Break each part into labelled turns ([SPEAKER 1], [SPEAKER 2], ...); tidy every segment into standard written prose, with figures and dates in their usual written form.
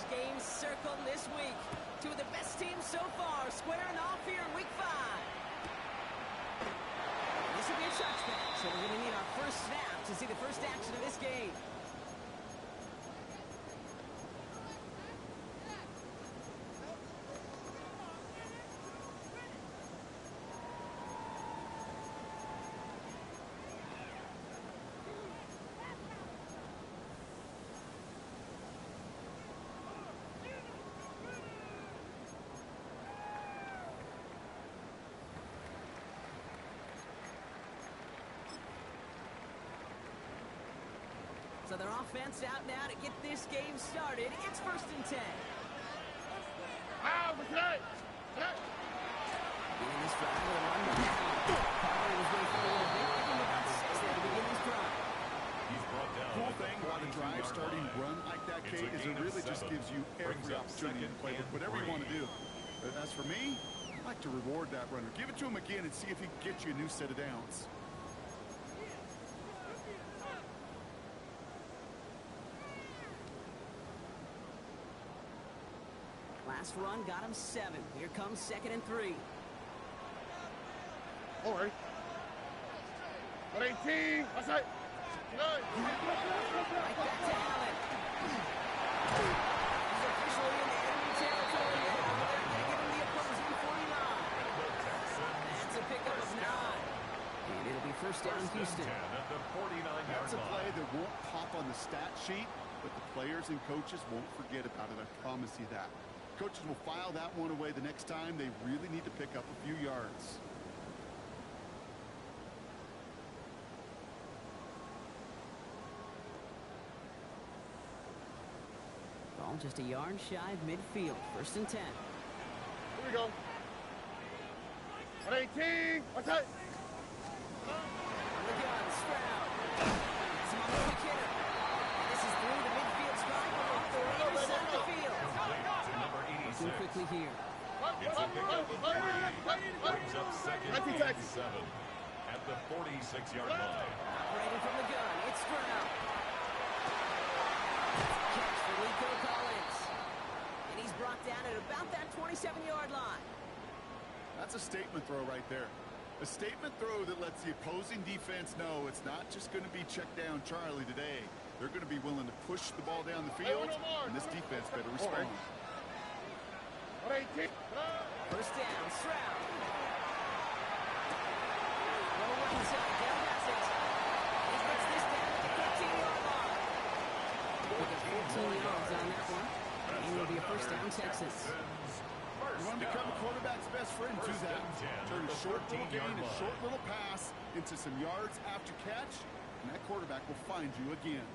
[SPEAKER 1] franchise games circled this week. Two of the best teams so far squaring off here in Week 5. This will be a touchback, so we're going to need our first snap to see the first action of this game. So their offense out now to get this game started. It's 1st and 10.
[SPEAKER 2] Okay.
[SPEAKER 1] Beginning this drive with a run down. Pollard was waiting for a little bit. Give him about 6 there to begin this drive.
[SPEAKER 3] He's brought down.
[SPEAKER 2] Cool thing about a drive starting run like that, Kate, is it really just gives you every opportunity to play with whatever you want to do. But as for me, I like to reward that runner. Give it to him again and see if he can get you a new set of downs.
[SPEAKER 1] Last run got him 7. Here comes 2nd and 3.
[SPEAKER 2] All right. 18. Outside.
[SPEAKER 1] Right back to Allen. He's officially in enemy territory now. They're going to give him the opposing 49. That's a pickup of 9. And it'll be first down, Houston.
[SPEAKER 3] At the 49-yard
[SPEAKER 2] That's a
[SPEAKER 3] line.
[SPEAKER 2] play that won't pop on the stat sheet, but the players and coaches won't forget about it. I promise you that. Coaches will file that one away the next time. They really need to pick up a few yards.
[SPEAKER 1] Ball just a yard shy of midfield. 1st and 10.
[SPEAKER 2] Here we go. 18. Outside.
[SPEAKER 1] On the gun, Stroud. It's him on the kicker. This is through the midfield strike off the right side of the field. Looking quickly here.
[SPEAKER 3] It's a pickup of 3. Brings up 2nd and 7 at the 46-yard line.
[SPEAKER 1] Operating from the gun, it's Stroud. Catch for Nico Collins. And he's brought down at about that 27-yard line.
[SPEAKER 2] That's a statement throw right there. A statement throw that lets the opposing defense know it's not just going to be check down Charlie today. They're going to be willing to push the ball down the field, and this defense better respond.
[SPEAKER 1] 1st down, Stroud. Low right side, down passes. He puts this down at the 15-yard line. We'll get 14 yards on that one. And it'll be a first down, Texans.
[SPEAKER 2] You want to become a quarterback's best friend, do that. Turn a short little gain, a short little pass into some yards after catch, and that quarterback will find you again.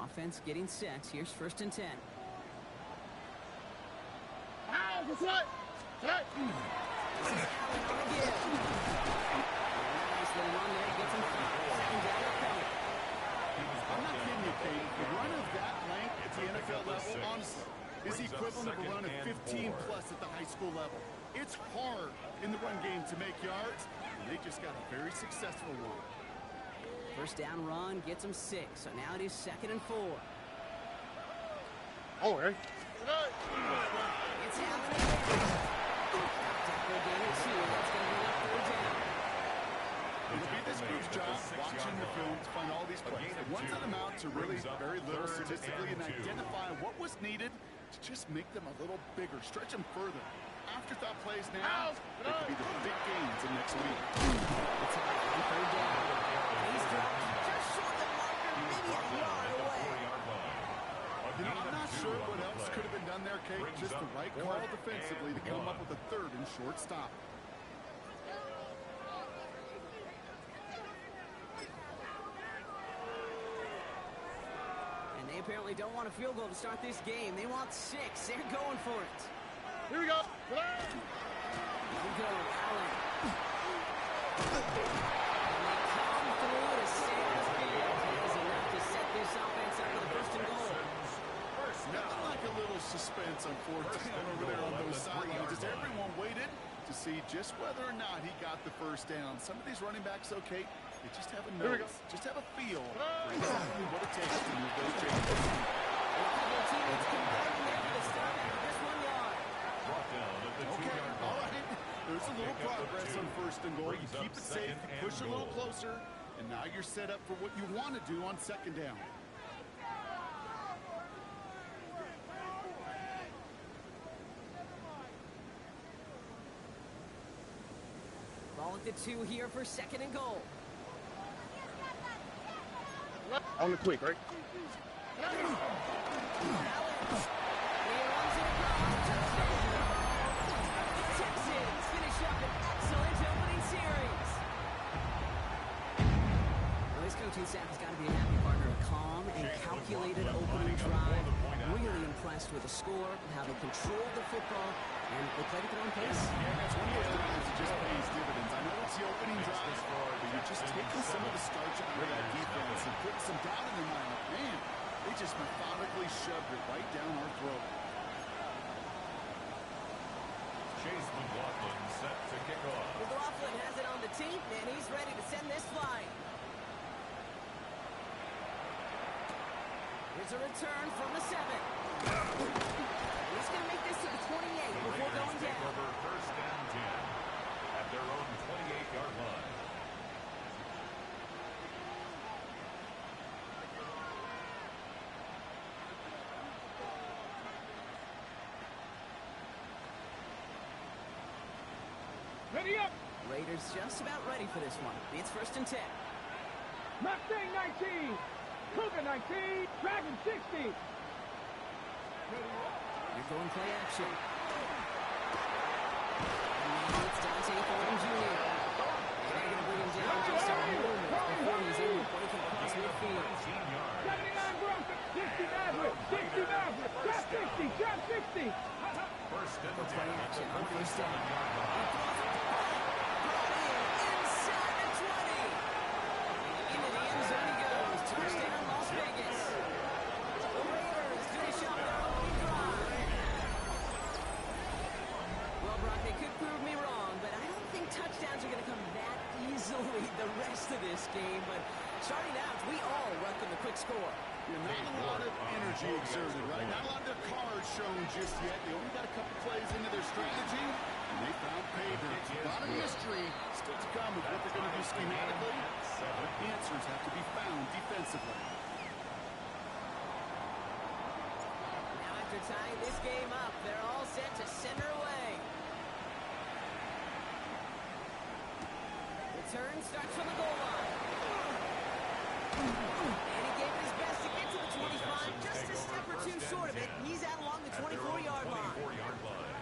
[SPEAKER 1] Offense getting set. Here's 1st and 10.
[SPEAKER 2] What's that?
[SPEAKER 1] This is Allen on again. Nice little run there. Gets him 5. 2nd down coming.
[SPEAKER 2] I'm not kidding you, Kate. The run of that length at the NFL level, honestly, is the equivalent of a run of 15-plus at the high school level. It's hard in the run game to make yards, and they just got a very successful one.
[SPEAKER 1] First down run gets him 6. So now it is 2nd and 4.
[SPEAKER 2] Oh, hey.
[SPEAKER 1] It's Allen again. Tackle gain of 2. That's going to be enough 4th down.
[SPEAKER 2] It'll be this group's job watching the film to find all these plays. The ones that amount to really very little statistically and identify what was needed to just make them a little bigger, stretch them further. Afterthought plays now, they could be the big gains of next week.
[SPEAKER 1] It's on 3rd down. He's dropped just short of the marker, maybe a yard away.
[SPEAKER 2] You know, I'm not sure what else could have been done there, Kate. Just the right call defensively to come up with a 3rd and short stop.
[SPEAKER 1] And they apparently don't want a field goal to start this game. They want 6. They're going for it.
[SPEAKER 2] Here we go.
[SPEAKER 1] Here we go, Allen. And they come through to center field. That is enough to set this offense up for the 1st and goal.
[SPEAKER 2] Nothing like a little of suspense on fourth down over there on those sidelines as everyone waited to see just whether or not he got the first down. Some of these running backs, okay, they just have a nose, just have a feel for exactly what it takes to move those chains.
[SPEAKER 1] Teammates combining there for the stop after just 1 yard.
[SPEAKER 3] Brought down at the 2-yard
[SPEAKER 2] All
[SPEAKER 3] line.
[SPEAKER 2] right, there's a little progress on first and goal. You keep it safe, you push a little closer, and now you're set up for what you want to do on second down.
[SPEAKER 1] Ball at the 2 here for second and goal.
[SPEAKER 4] On the quick, right?
[SPEAKER 1] Allen. He runs it across. Touchdown. The Texans finish up an excellent opening series. Well, this coaching staff has got to be a happy partner. A calm and calculated opening drive. Really impressed with the score, how they controlled the football, and they played at their own pace.
[SPEAKER 2] Yeah, it's one of those drives that just pays dividends. I know it's the opening drive, but you're just taking some of the starch out of that defense and putting some doubt in their mind. Like, man, they just methodically shoved it right down our throat.
[SPEAKER 3] Chase McLaughlin set to kick off.
[SPEAKER 1] McLaughlin has it on the tee, and he's ready to send this flying. Here's a return from the 7. He's going to make this to the 28 before going
[SPEAKER 3] Take
[SPEAKER 1] down.
[SPEAKER 3] over first and 10 at their own 28-yard line.
[SPEAKER 4] Ready up!
[SPEAKER 1] Raiders just about ready for this one. It's first and 10.
[SPEAKER 4] Mustang 19! Cougar 19! Dragon 60!
[SPEAKER 1] You're going play action. And now it's Dante Thornton Jr. They're going to bring him down just a moment before he's able to break across midfield.
[SPEAKER 4] 79 Bronco! 60 Maverick! 60 Maverick! Drop 60! Drop 60!
[SPEAKER 3] First and
[SPEAKER 1] For
[SPEAKER 3] 10
[SPEAKER 1] play
[SPEAKER 3] at
[SPEAKER 1] action
[SPEAKER 3] the
[SPEAKER 1] on first down.
[SPEAKER 3] 47-yard line.
[SPEAKER 1] Brought in inside the 20. Into the end zone he goes. Touchdown Las Vegas. The Raiders finish up their opening drive. Well, Brock, they could prove me wrong, but I don't think touchdowns are going to come that easily the rest of this game. But starting out, we all welcome the quick score.
[SPEAKER 2] Not a lot of energy exerted, right? Not a lot of their cards shown just yet. They only got a couple plays into their strategy, and they found pay dirt. A lot of mystery still to come with what they're going to do schematically. But answers have to be found defensively.
[SPEAKER 1] Now after tying this game up, they're all set to center away. Return starts from the goal line. And he gave it his best to get to the 25, just a step or two short of it. He's out along the 24-yard line.
[SPEAKER 3] 24-yard line.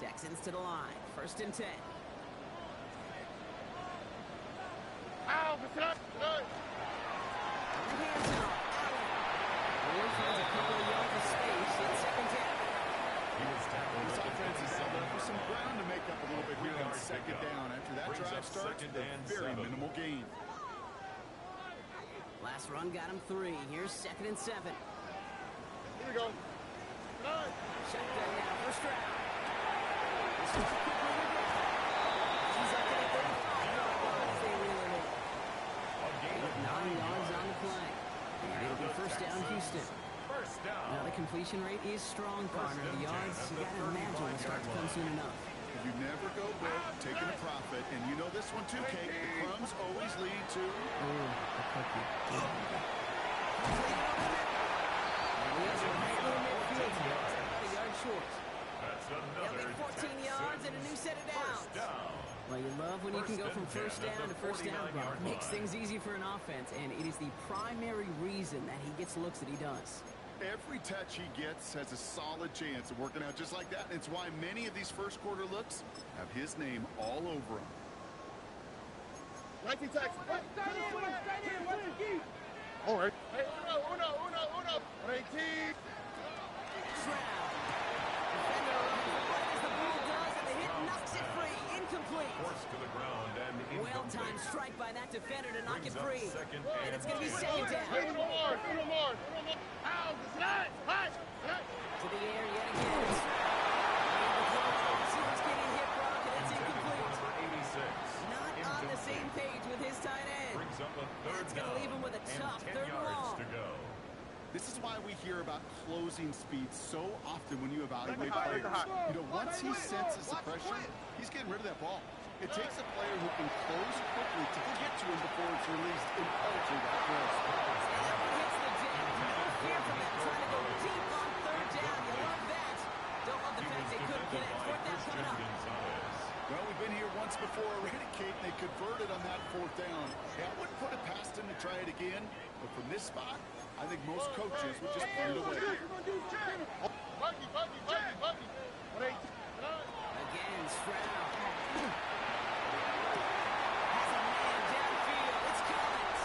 [SPEAKER 1] Texans to the line, first and 10.
[SPEAKER 4] Ow, what's up? Good.
[SPEAKER 1] Hands off, Allen. Williams finds a couple of yards of space in second down.
[SPEAKER 3] He was tackled
[SPEAKER 2] This
[SPEAKER 3] at the
[SPEAKER 2] offense has had
[SPEAKER 3] 27.
[SPEAKER 2] for some ground to make up a little bit here on
[SPEAKER 3] 3-yard
[SPEAKER 2] second
[SPEAKER 3] pickup.
[SPEAKER 2] down. After that
[SPEAKER 3] Brings
[SPEAKER 2] drive
[SPEAKER 3] up
[SPEAKER 2] starts,
[SPEAKER 3] second
[SPEAKER 2] a
[SPEAKER 3] and
[SPEAKER 2] very
[SPEAKER 3] 7.
[SPEAKER 2] minimal gain.
[SPEAKER 1] Last run got him 3. Here's second and 7.
[SPEAKER 4] Here we go. Nice.
[SPEAKER 1] Shotgun now for Stroud. This one's a quick one to go. He's up to the 35-yard line as they reel him in.
[SPEAKER 3] A gain of
[SPEAKER 1] 9 yards on the play. And it'll be first down Houston.
[SPEAKER 3] First down.
[SPEAKER 1] Now the completion rate is strong, partner. The yards, you gotta imagine, will start to come soon enough.
[SPEAKER 2] You never go broke taking a profit, and you know this one too, Kate. The crumbs always lead to...
[SPEAKER 1] Oh, the cookie. And he has a right in midfield here. About a yard short.
[SPEAKER 3] That's
[SPEAKER 1] They'll
[SPEAKER 3] another
[SPEAKER 1] get 14 yards and a new set of downs.
[SPEAKER 3] First down.
[SPEAKER 1] Well, you love when you can go from first
[SPEAKER 3] First and 10
[SPEAKER 1] down to first down,
[SPEAKER 3] at the
[SPEAKER 1] Brock.
[SPEAKER 3] 49-yard
[SPEAKER 1] Makes
[SPEAKER 3] line.
[SPEAKER 1] things easy for an offense, and it is the primary reason that he gets looks that he does.
[SPEAKER 2] Every touch he gets has a solid chance of working out just like that. And it's why many of these first quarter looks have his name all over them.
[SPEAKER 4] 19 Texans. Stay in, what's the key? All right. Hey, uno. 18.
[SPEAKER 1] Stroud. Defender looking for what as the ball does, and the hit knocks it free. Incomplete.
[SPEAKER 3] Forced to the ground
[SPEAKER 1] well-timed strike by that defender to knock it
[SPEAKER 3] Brings up
[SPEAKER 1] free.
[SPEAKER 3] second
[SPEAKER 1] And it's
[SPEAKER 3] and
[SPEAKER 1] going to be
[SPEAKER 3] 10.
[SPEAKER 1] second down.
[SPEAKER 4] No more.
[SPEAKER 1] To the air yet again. It's getting hit, Brock, and it's
[SPEAKER 3] Intended for
[SPEAKER 1] incomplete.
[SPEAKER 3] number 86.
[SPEAKER 1] Not on the same page with his tight end.
[SPEAKER 3] Brings up a third
[SPEAKER 1] That's going to
[SPEAKER 3] down
[SPEAKER 1] leave him with a
[SPEAKER 3] and
[SPEAKER 1] tough
[SPEAKER 3] 10
[SPEAKER 1] third and
[SPEAKER 3] yards
[SPEAKER 1] long.
[SPEAKER 3] to go.
[SPEAKER 2] This is why we hear about closing speed so often when you evaluate players. You know, once he senses the pressure, he's getting rid of that ball. It takes a player who can close quickly to get to him before it's released and alter that throw.
[SPEAKER 1] And that one hits the deck. No fear from them trying to go deep on third down. You love that. Don't love the fact they couldn't connect. Fourth down coming up.
[SPEAKER 2] Well, we've been here once before already, Kate, and they converted on that fourth down. Yeah, I wouldn't put it past them to try it again, but from this spot, I think most coaches would just put it away.
[SPEAKER 1] Again, Stroud. Has a man downfield. It's Collins.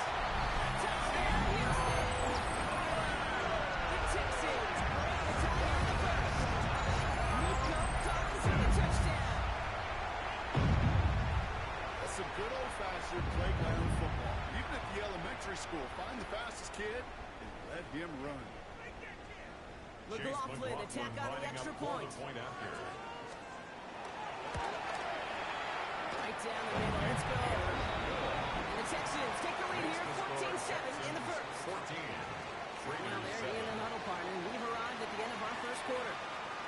[SPEAKER 1] Touchdown, Houston. The Texans break the tie in the first. Nico Collins with a touchdown.
[SPEAKER 2] That's some good old-fashioned playground football. Even at the elementary school, find the fastest kid and let him run.
[SPEAKER 1] McLaughlin, attack on the extra point. Right down the middle. Let's go. And the Texans take the lead here, 14-7 in the first. Now they're in the huddle, partner. We've arrived at the end of our first quarter.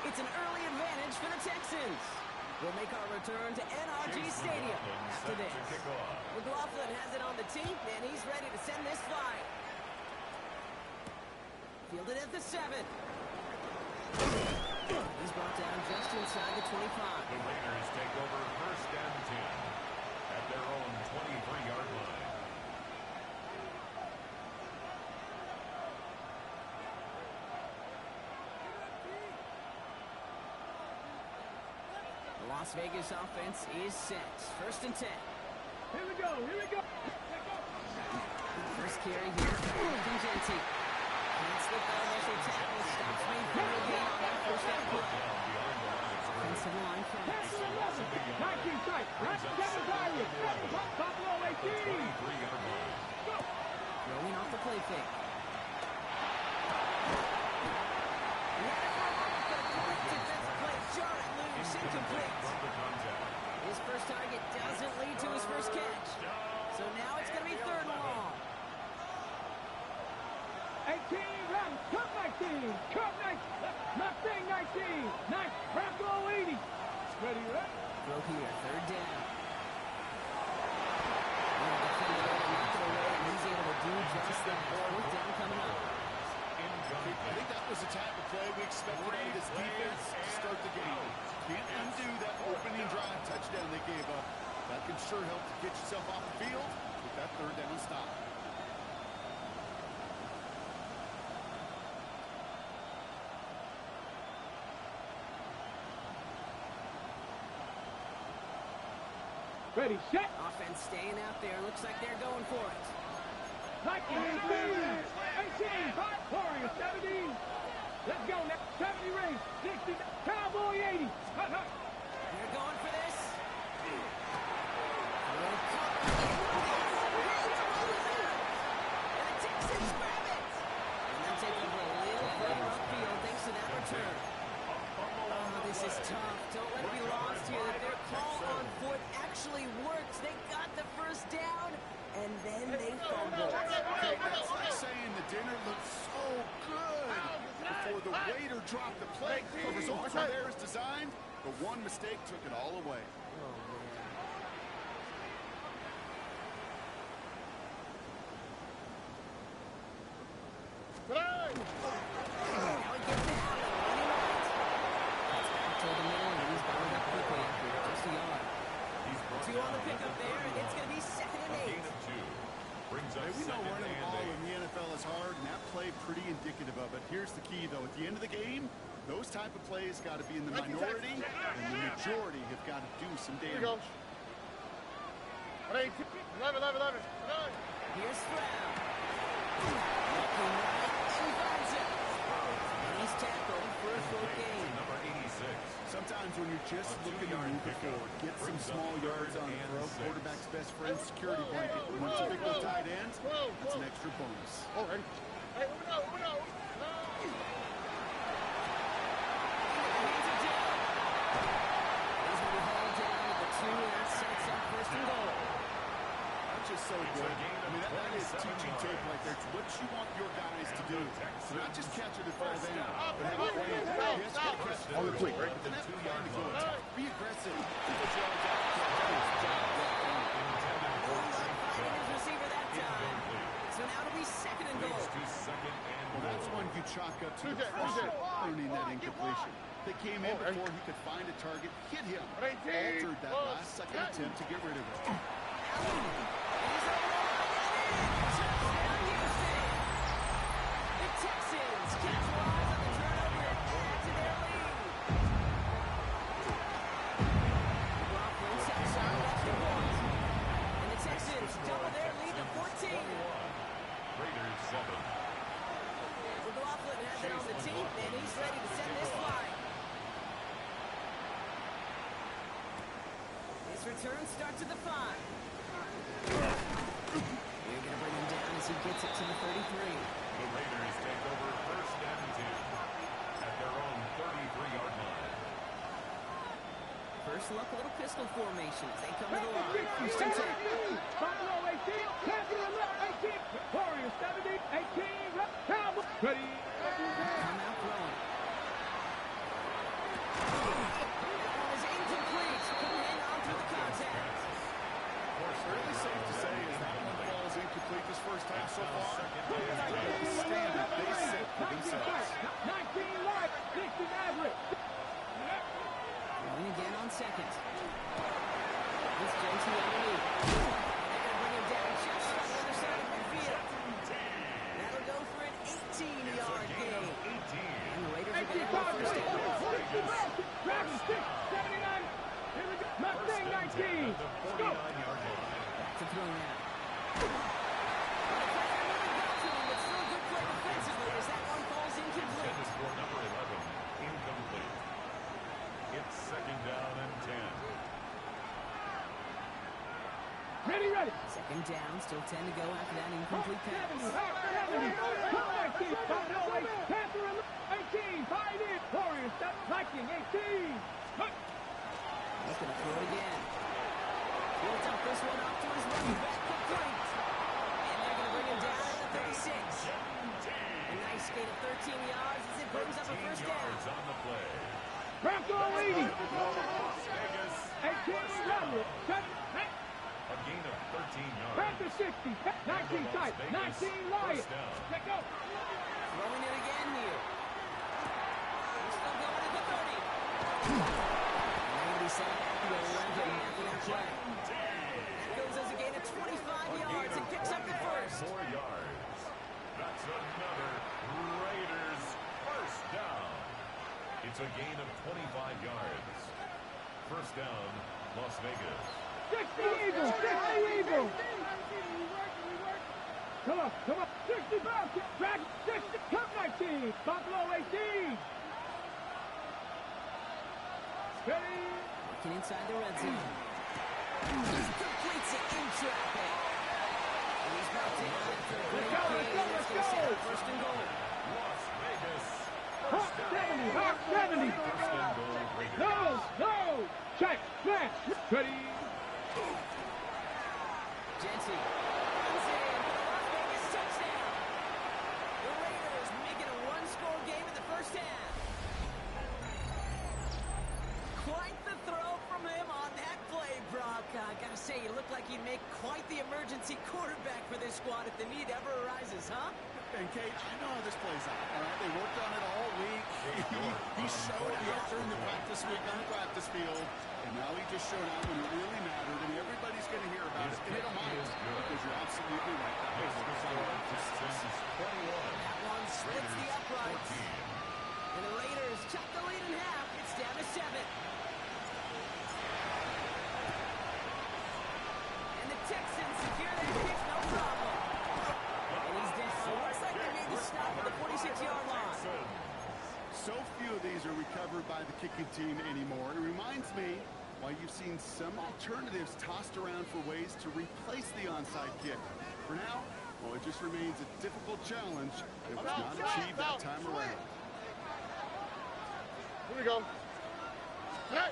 [SPEAKER 1] It's an early advantage for the Texans. We'll make our return to NRG Stadium after this. McLaughlin has it on the tee, and he's ready to send this flying. Fielded at the 7. He's brought down just inside the 25.
[SPEAKER 3] The Raiders take over first and 10 at their own 23-yard line.
[SPEAKER 1] The Las Vegas offense is set. First and 10.
[SPEAKER 4] Here we go.
[SPEAKER 1] First carry here from Genty. Can't slip that initial tackle. Stops me from the game on that first down play. Offensive line from
[SPEAKER 4] 19 strike. Right, 7 targets. Buffalo 18.
[SPEAKER 1] throwing off the play fake. Incomplete. His first target doesn't lead to his first catch. So now it's going to be third and long.
[SPEAKER 4] 18, run, cut 19, cut 19, Mustang 19, nice, Bronco 80. Ready, right?
[SPEAKER 1] Throw here, third down. Defender knocked it away, and he's able to do just that. Fourth down coming up.
[SPEAKER 2] I think that was the type of play we expected out of this defense to start the game. Can't undo that opening drive touchdown they gave up. That can sure help to get yourself off the field with that third down stop.
[SPEAKER 4] Ready, set.
[SPEAKER 1] Offense staying out there. Looks like they're going for it.
[SPEAKER 4] 19, 18, Warriors 17. Let's go now. 70 rings, 60, Cowboy 80.
[SPEAKER 1] They're going for this. And the Texans grab it. And they'll take over a little further upfield thanks to that return. Oh, this is tough. Don't let it be lost here that their call on fourth actually works. They got the first down, and then they fumbled.
[SPEAKER 2] Okay, that's like saying the dinner looked so good before the waiter dropped the plate. The results were there as designed, but one mistake took it all away.
[SPEAKER 1] Oh, man. Now he gets it out. Running right. That's back toward the middle, and he's balled up quickly after just a yard. Two on the pickup there, and it's going to be second and 8.
[SPEAKER 2] Hey, we know running the ball in the NFL is hard, and that play pretty indicative of it. Here's the key, though. At the end of the game, those type of plays got to be in the minority, and the majority have got to do some damage.
[SPEAKER 4] 11.
[SPEAKER 1] Here's Stroud. Looking right, and he finds it. And he's tackled for a short gain.
[SPEAKER 3] Number 86,
[SPEAKER 2] Sometimes when you're just looking to move it forward, get some small yards on the throw, quarterback's best friend, security blanket. Once you pick the tight end, that's an extra bonus.
[SPEAKER 5] All right. Hey, uno.
[SPEAKER 2] Just so good. I mean, that is teaching tape right there. It's what you want your guys to do. So not just catch it and fall down, but have a plan. Yes, catch it.
[SPEAKER 5] On the quick, right?
[SPEAKER 2] But then have a plan to go attack. Be aggressive. Put your arms out.
[SPEAKER 1] Receiver that time. So now it'll be second and goal.
[SPEAKER 2] Well, that's one you chalk up to the pressure earning that incompletion. They came in before he could find a target, hit him, altered that last second attempt to get rid of it.
[SPEAKER 1] The Texans capitalize on the turnover and add to their lead. McLaughlin sets up an extra point. And the Texans double their lead to 14.
[SPEAKER 3] Raiders 7.
[SPEAKER 1] McLaughlin has it on the team, and he's ready to send this flying. His return starts at the 5. They're going to bring him down as he gets it to the 33.
[SPEAKER 3] The Raiders take over first and 10 at their own 33-yard line.
[SPEAKER 1] First look, a little pistol formation as they come to the line. Houston Tech.
[SPEAKER 4] Buffalo 18, Catherine 18, Warriors 70, 18, Cowboys. Ready.
[SPEAKER 1] Come out throwing. That one is incomplete. Couldn't hang on through the contact.
[SPEAKER 2] Fairly safe to say is that one falls incomplete this first time so far. The standard they set for themselves.
[SPEAKER 4] 19 live, 60 average.
[SPEAKER 1] Going again on second. This JT underneath. They're going to bring him down just on the other side of midfield. That'll go for an 18-yard gain. And the Raiders are going to have a first down.
[SPEAKER 4] Dragon 6, 79. Here we go. Mustang 19. Go.
[SPEAKER 1] To throw now. But still good play defensively as that one falls incomplete.
[SPEAKER 3] That is for number 11, incomplete. It's second down and 10.
[SPEAKER 4] Ready.
[SPEAKER 1] Second down, still 10 to go after that incomplete pass.
[SPEAKER 4] 70, 19, Buffalo 8, Panther 18, Pioneer, Warriors 7, Viking 18.
[SPEAKER 1] He's going to throw it again. He'll dump this one up to his running back, complete. And they're going to bring him down at the 36. A nice gain of 13 yards as it brings up a first down.
[SPEAKER 3] On the play.
[SPEAKER 4] Bronco 80.
[SPEAKER 3] Las Vegas.
[SPEAKER 4] 18, Roderick, 7,
[SPEAKER 3] A gain of 13 yards.
[SPEAKER 4] Panther 60, 19 tight, 19 Lions. Let go.
[SPEAKER 1] Throwing it again here. He's still going at the 30. And set back to 11 after that play. That goes as a gain of 25 yards and picks up the first.
[SPEAKER 3] 4 yards. That's another Raiders first down. It's a gain of 25 yards. First down, Las Vegas.
[SPEAKER 4] 60 Eagles, 60 Eagles. Come on. 60 Browns, Dragon 60, Cup 19, Buffalo 18. Ready.
[SPEAKER 1] Working inside the red zone. Completes it in traffic. And he's brought down after a great gain. That's going to set up first and goal.
[SPEAKER 3] Las Vegas.
[SPEAKER 4] Hawk 70, Hawk 70.
[SPEAKER 3] First and goal, Raiders.
[SPEAKER 4] No. Check, flash. Ready.
[SPEAKER 1] Jensen runs in for the Las Vegas touchdown. The Raiders make it a one-score game in the first half. Quite the throw from him on that play, Brock. Gotta say, you look like you'd make quite the emergency quarterback for this squad if the need ever arises, huh?
[SPEAKER 2] And Kate, I know how this plays out. All right, they worked on it all week. He showed up during the practice week on the practice field, and now he just showed out when it really mattered, and everybody's going to hear about it. And they don't mind because you're absolutely right. That was what it's all about.
[SPEAKER 1] That one splits the uprights. And the Raiders cut the lead in half. It's down to 7. And the Texans secure that kick, no problem. And he's down. Looks like they made the stop at the 46-yard line.
[SPEAKER 2] So few of these are recovered by the kicking alternatives tossed around for ways to replace the onside kick. For now, well, it just remains a difficult challenge that was not achieved that time around.
[SPEAKER 5] Here we go. Hey.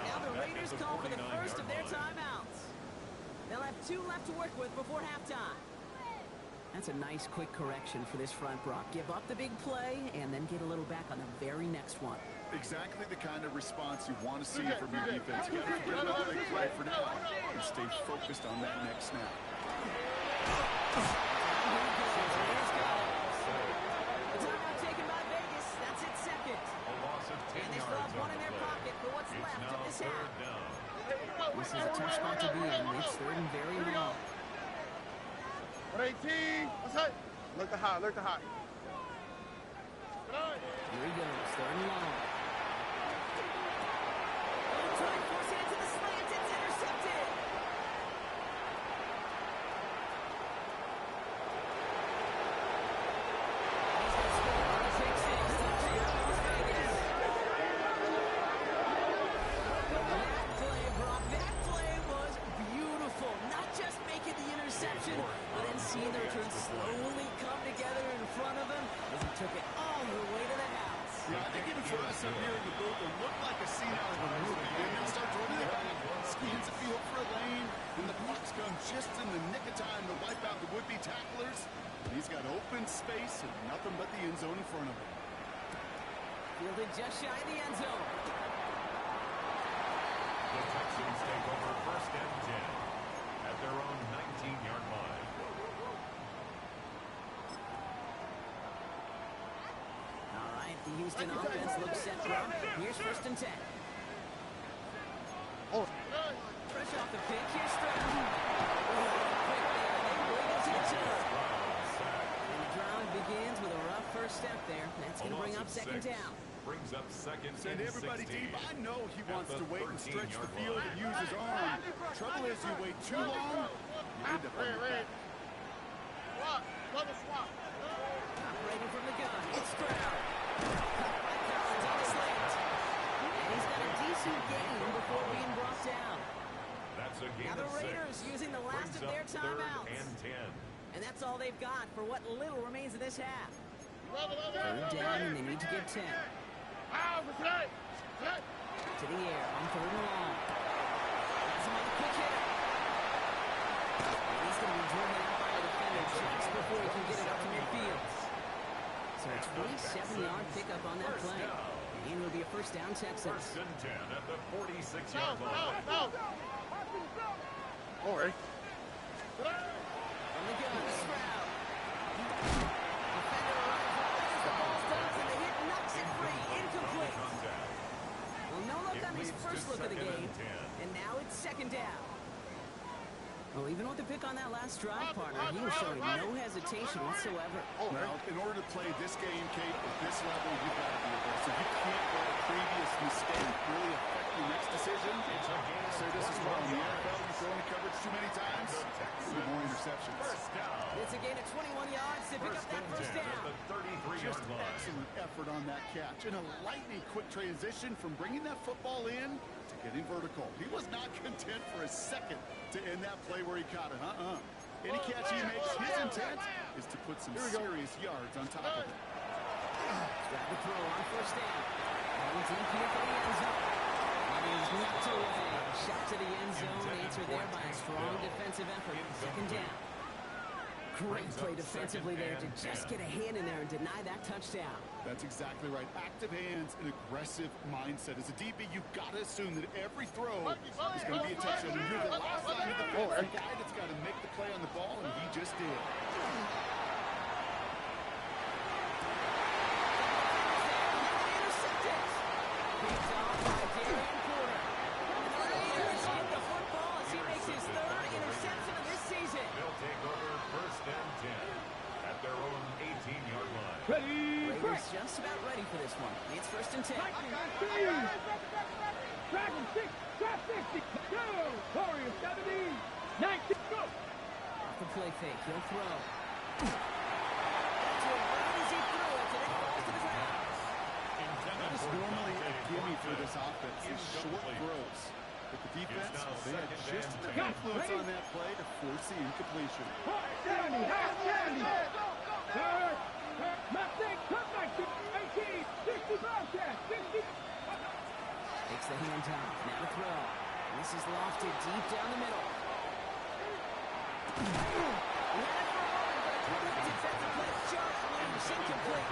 [SPEAKER 1] Now the Raiders call for the first of their timeouts. They'll have 2 left to work with before halftime. That's a nice quick correction for this front, Brock. Give up the big play and then get a little back on the very next one.
[SPEAKER 2] Exactly the kind of response you want to see from your defense. You got to forget about the big play for now and stay focused on that next snap.
[SPEAKER 1] The timeout taken by Vegas. That's its second.
[SPEAKER 3] A loss of 10
[SPEAKER 1] And they still
[SPEAKER 3] yards
[SPEAKER 1] have
[SPEAKER 3] on
[SPEAKER 1] one in
[SPEAKER 3] the
[SPEAKER 1] their
[SPEAKER 3] play.
[SPEAKER 1] pocket for what's
[SPEAKER 3] It's
[SPEAKER 1] left
[SPEAKER 3] now
[SPEAKER 1] of this
[SPEAKER 3] third
[SPEAKER 1] half.
[SPEAKER 3] down.
[SPEAKER 1] This is a tough spot to be in. It's third and very long.
[SPEAKER 5] 118. What's that? Look the high. Look the high.
[SPEAKER 1] Here he goes. Third and long. Trying to force it into the slant. It's intercepted. He's going to score on the pick six. Touchdown, Las Vegas. That play, Brock, that play was beautiful. Not just making the interception, but then seeing the return slowly come together in front of him as he took it all the way to the house.
[SPEAKER 2] Yeah, I think even for us up here in the booth, it looked like a scene out of a movie. And then start throwing it back, skins the field for a lane, and the blocks come just in the nick of time to wipe out the would-be tacklers. And he's got open space and nothing but the end zone in front of him.
[SPEAKER 1] Fielded just shy of the end zone.
[SPEAKER 3] The Texans take over first and 10 at their own 19-yard line.
[SPEAKER 1] All right, the Houston offense looks set, Brock. Here's first and 10.
[SPEAKER 5] Oh.
[SPEAKER 1] Fresh off the pick, here's Stroud. Quick there, they wiggle to the turn. And the drive begins with a rough first step there. That's going to bring up second down.
[SPEAKER 3] Brings up second
[SPEAKER 2] Send
[SPEAKER 3] and
[SPEAKER 2] everybody
[SPEAKER 3] 16.
[SPEAKER 2] deep. I know he wants
[SPEAKER 3] At
[SPEAKER 2] to
[SPEAKER 3] the
[SPEAKER 2] wait and stretch the
[SPEAKER 3] 13-yard
[SPEAKER 2] field
[SPEAKER 3] line.
[SPEAKER 2] and use his arm. Trouble is, you wait too long, you end up on your back.
[SPEAKER 5] Swap. Double swap.
[SPEAKER 1] Operating from the gun, it's Stroud. Caught by Collins on the slant. And he's got a decent gain before being brought down.
[SPEAKER 3] That's a gain
[SPEAKER 1] Now the
[SPEAKER 3] of
[SPEAKER 1] Raiders
[SPEAKER 3] 6.
[SPEAKER 1] using the last
[SPEAKER 3] Brings
[SPEAKER 1] of their
[SPEAKER 3] up third
[SPEAKER 1] timeouts.
[SPEAKER 3] and 10.
[SPEAKER 1] And that's all they've got for what little remains of this half.
[SPEAKER 5] Third
[SPEAKER 1] Third down, and they need to get 10. To the air on third and long. Has him on the quick hit. And he's going to be driven out by a defender just before he can get it up to midfield. So a 27-yard pickup on that play. And it'll be a first down, Texans.
[SPEAKER 3] First and 10 at the 46-yard line.
[SPEAKER 5] All right.
[SPEAKER 1] From the gun, Stroud. Defender arrives right as the ball does, and the hit knocks it free. Incomplete.
[SPEAKER 3] Contact.
[SPEAKER 1] Well, no look
[SPEAKER 3] It
[SPEAKER 1] on his
[SPEAKER 3] leads
[SPEAKER 1] first
[SPEAKER 3] to
[SPEAKER 1] look of the
[SPEAKER 3] second
[SPEAKER 1] game.
[SPEAKER 3] and 10.
[SPEAKER 1] And now it's second down. Well, even with the pick on that last drive, partner, he was showing no hesitation whatsoever.
[SPEAKER 2] Well, in order to play this game, Kate, at this level, you've got to be aggressive. You can't let a previous mistake really affect your next decision. I'll say this as well. In the NFL, you throw into coverage too many times, you get more interceptions.
[SPEAKER 3] First down.
[SPEAKER 1] It's a gain of 21 yards to pick up that first
[SPEAKER 3] 10
[SPEAKER 1] down.
[SPEAKER 3] at the 33-yard
[SPEAKER 2] Just
[SPEAKER 3] line.
[SPEAKER 2] excellent effort on that catch. And a lightning quick transition from bringing that football in to getting vertical. He was not content for a second to end that play where he caught it. Any catch he makes, his intent is to put some serious yards on top of it.
[SPEAKER 1] Grab the throw on first down. Going deep here for the end zone. And he's knocked away. Shot to the end zone. Answered there by a strong defensive effort. Second down. Great play defensively there to just get a hand in there and deny that touchdown.
[SPEAKER 2] That's exactly right. Active hands and aggressive mindset. As a DB, you've got to assume that every throw is going to be a touchdown. When you're the last line of the fence, the guy that's got to make the play on the ball, and he just did.
[SPEAKER 1] Intercepted. Picked off by Darian Porter. And the Raiders get the football as he makes his third interception of this season.
[SPEAKER 3] They'll take over first and 10 at their own 18-yard line.
[SPEAKER 4] Ready, break.
[SPEAKER 1] Raiders just about ready for this one. It's first and 10.
[SPEAKER 4] Dragon 6, drop 60, go! Warrior 70, 19, go!
[SPEAKER 1] Off the play fake, he'll throw. To a rising
[SPEAKER 2] for this offense. These short throws. But the defense, they had just enough influence on that play to force the incompletion.
[SPEAKER 4] 70, half 70. Third, Mustang, cut back to 18, 60 Bobcat, 60.
[SPEAKER 1] Takes the hand off. Now to throw. And this is lofted deep down the middle. Defensive play, sharp loose, incomplete.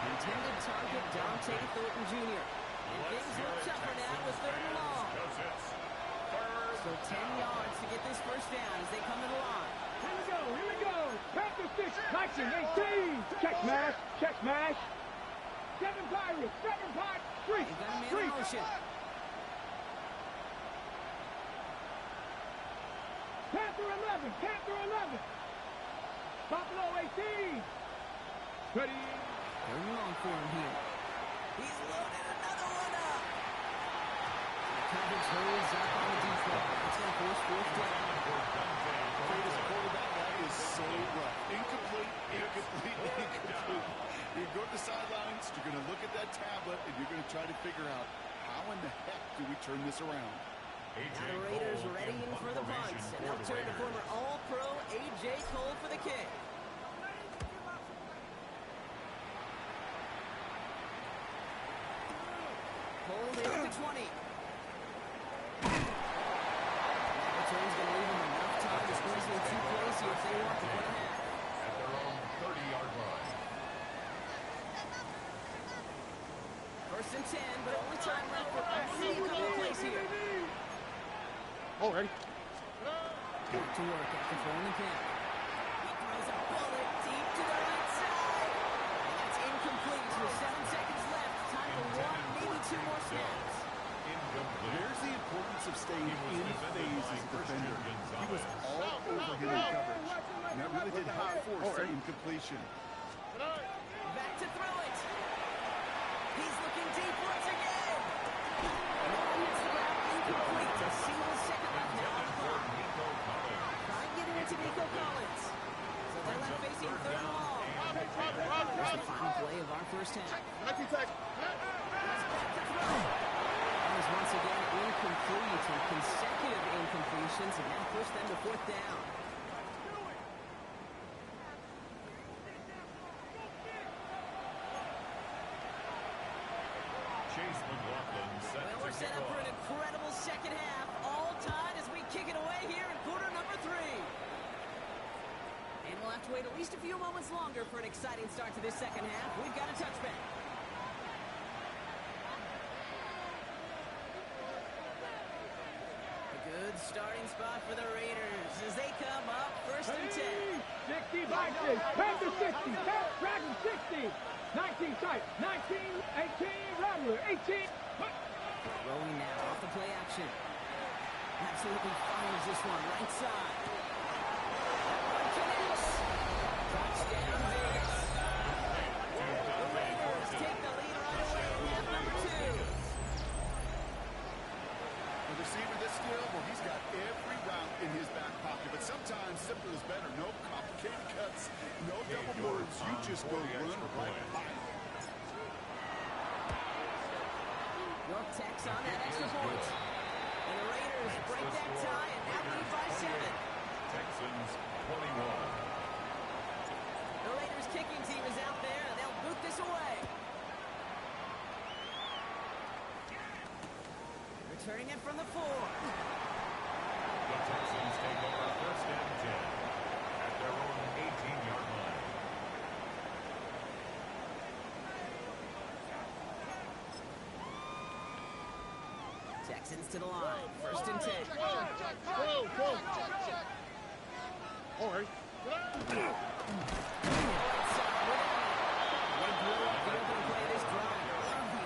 [SPEAKER 1] Intended target, Dante Thornton Jr. And things look tougher now with 3rd and long. So 10 yards to get this first down as they come to the line.
[SPEAKER 4] Here we go. Panther 6, Tyson, 18. Check smash. 7 Pirates, 3.
[SPEAKER 1] They've got a man in motion.
[SPEAKER 4] Panther 11. Buffalo 18. Ready.
[SPEAKER 1] 3rd and long for him here. He's loaded another one up. The coverage holds up on the defense. It's going to force 4th down.
[SPEAKER 2] This quarterback, that is so rough. Incomplete. You go to the sidelines, you're going to look at that tablet, and you're going to try to figure out how in the heck do we turn this around.
[SPEAKER 1] Now the Raiders ready in for the punt, and they'll turn to former All-Pro A.J. Cole for the kick. Cole there at the 20. That return's going to leave them enough time to squeeze in 2 plays here if they want to win ahead.
[SPEAKER 3] At their own 30-yard line.
[SPEAKER 1] 1st and 10, but only time left for only a couple of plays here.
[SPEAKER 5] Already.
[SPEAKER 1] Back to work after throwing the pin. He throws a bullet deep to the right side. And that's incomplete with 7 seconds left. Time for 1, maybe 2 more snaps.
[SPEAKER 2] There's the importance of staying in phase as a defender. He was all over him in coverage. And that really did help force the incompletion.
[SPEAKER 1] Back to throw it. He's looking deep once again. And hits the ground incomplete. A single second left now on the clock. Trying to get it into Nico Collins. So they're left facing 3rd and long. Here's the final play of our first half. Is once again incomplete with consecutive incompletions and now push them to 4th down.
[SPEAKER 3] Chase McLaughlin set
[SPEAKER 1] Well, we're
[SPEAKER 3] to
[SPEAKER 1] set
[SPEAKER 3] kick
[SPEAKER 1] up for an
[SPEAKER 3] off.
[SPEAKER 1] incredible second half. All tied as we kick it away here in quarter number 3. And we'll have to wait at least a few moments longer for an exciting start to this second half. We've got a touchback. Good starting spot for the Raiders as they come up 1st and 10.
[SPEAKER 4] 60 Vikings, Panther 60, Dragon 60. 19 tight, 19, 18, Rattler, 18.
[SPEAKER 1] Rolling now off the play action. Absolutely fires this one right side. Connects. Touchdown Vegas. The Raiders take the lead right away in half number 2.
[SPEAKER 2] The receiver this skill, well, he's got every route in his back pocket, but sometimes simple is better. No complicated cuts, no double moves. You just go run right by him.
[SPEAKER 1] York tacks on that extra point. And the Raiders break that tie and now lead by 7.
[SPEAKER 3] Texans 21.
[SPEAKER 1] The Raiders kicking team is out there and they'll boot this away. Returning it from the 4.
[SPEAKER 3] The Texans take over 1st and 10 at their own 18-yard line.
[SPEAKER 1] Texans to the line. 1st and 10.
[SPEAKER 5] Alright.